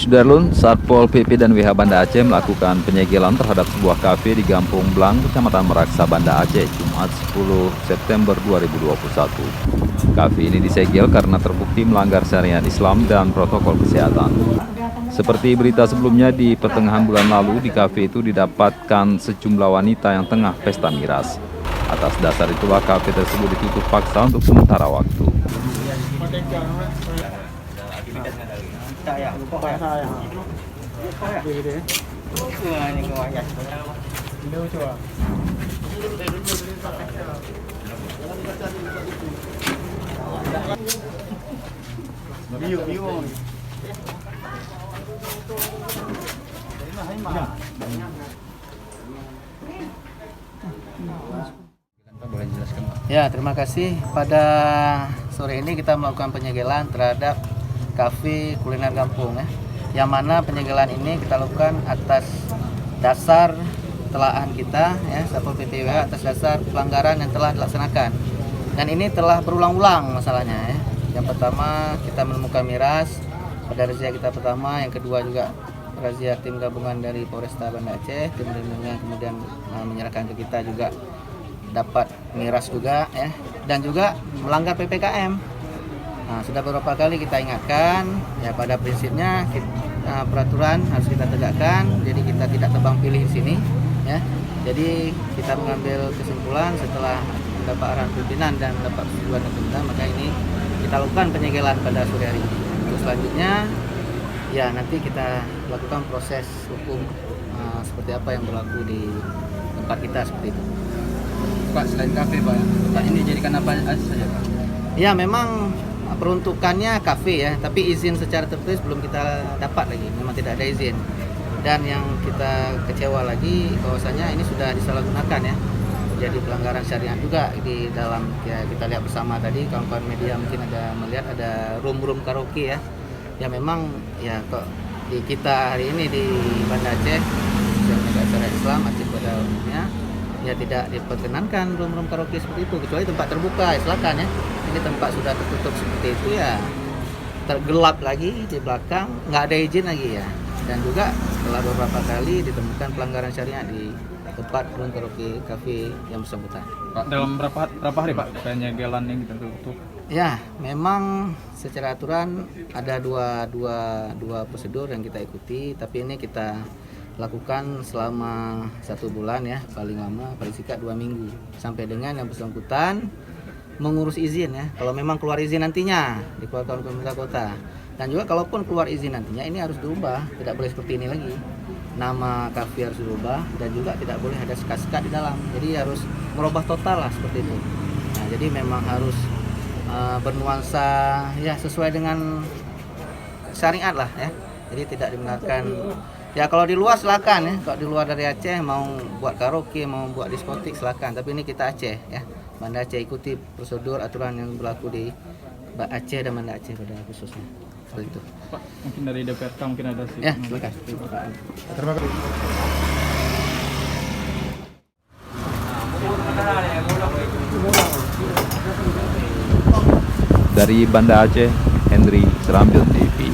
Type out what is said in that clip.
Sudarlun, Satpol PP dan WH Banda Aceh melakukan penyegelan terhadap sebuah kafe di Gampung Blang, Kecamatan Meraksa, Banda Aceh, Jumat 10 September 2021. Kafe ini disegel karena terbukti melanggar syariat Islam dan protokol kesehatan. Seperti berita sebelumnya, di pertengahan bulan lalu di kafe itu didapatkan sejumlah wanita yang tengah pesta miras. Atas dasar itulah kafe tersebut ditutup paksa untuk sementara waktu. Ya, terima kasih. Pada sore ini kita melakukan penyegelan terhadap kafe kuliner kampung ya. Yang mana penyegelan ini kita lakukan atas dasar telahan kita ya, Satpol PP atas dasar pelanggaran yang telah dilaksanakan. Dan ini telah berulang-ulang masalahnya ya. Yang pertama kita menemukan miras pada razia kita pertama, yang kedua juga razia tim gabungan dari Polresta Banda Aceh, tim perlindungan kemudian menyerahkan ke kita juga dapat miras juga ya, dan juga melanggar PPKM. Nah, sudah beberapa kali kita ingatkan ya, pada prinsipnya peraturan harus kita tegakkan, jadi kita tidak tebang pilih di sini ya. Jadi kita mengambil kesimpulan setelah mendapat arahan pimpinan dan mendapat persetujuan pemerintah, maka ini kita lakukan penyegelan pada sore hari ini. Untuk selanjutnya ya nanti kita lakukan proses hukum seperti apa yang berlaku di tempat kita seperti itu. Pak, selain kafe Pak, tempat ini dijadikan apa saja Pak? Ya memang peruntukannya kafe ya, tapi izin secara tertulis belum kita dapat lagi, memang tidak ada izin. Dan yang kita kecewa lagi bahwasanya ini sudah disalahgunakan ya, jadi pelanggaran syariat juga di dalam ya. Kita lihat bersama tadi, kawan-kawan media mungkin ada melihat ada room karaoke ya, ya memang ya kok di kita hari ini di Banda Aceh yang negara syariat Islam Aceh pada umumnya ya tidak diperkenankan room karaoke seperti itu, kecuali tempat terbuka ya silakan ya. Ini tempat sudah tertutup seperti itu ya, tergelap lagi di belakang, nggak ada izin lagi ya. Dan juga setelah beberapa kali ditemukan pelanggaran syariat di tempat room karaoke kafe yang bersangkutan. Pak, dalam berapa hari Pak penyegelan yang kita tutup? Ya, memang secara aturan ada dua prosedur yang kita ikuti, tapi ini kita lakukan selama 1 bulan ya, paling lama paling singkat 2 minggu, sampai dengan yang bersangkutan mengurus izin ya. Kalau memang keluar izin nantinya dikeluarkan oleh pemerintah kota, dan juga kalaupun keluar izin nantinya ini harus dirubah, tidak boleh seperti ini lagi. Nama kafe harus dirubah dan juga tidak boleh ada sekat-sekat di dalam. Jadi harus merubah total lah seperti itu. Nah, jadi memang harus bernuansa ya sesuai dengan syariat lah ya. Jadi tidak dibenarkan. Ya kalau di luar silakan ya, kalau di luar dari Aceh mau buat karaoke, mau buat diskotik silakan. Tapi ini kita Aceh ya, Banda Aceh, ikuti prosedur aturan yang berlaku di Aceh dan Banda Aceh pada khususnya. Seperti itu. Pak, mungkin dari DPRK mungkin ada sih. Ya, silakan. Terima kasih. Dari Banda Aceh, Henry Serambun TV.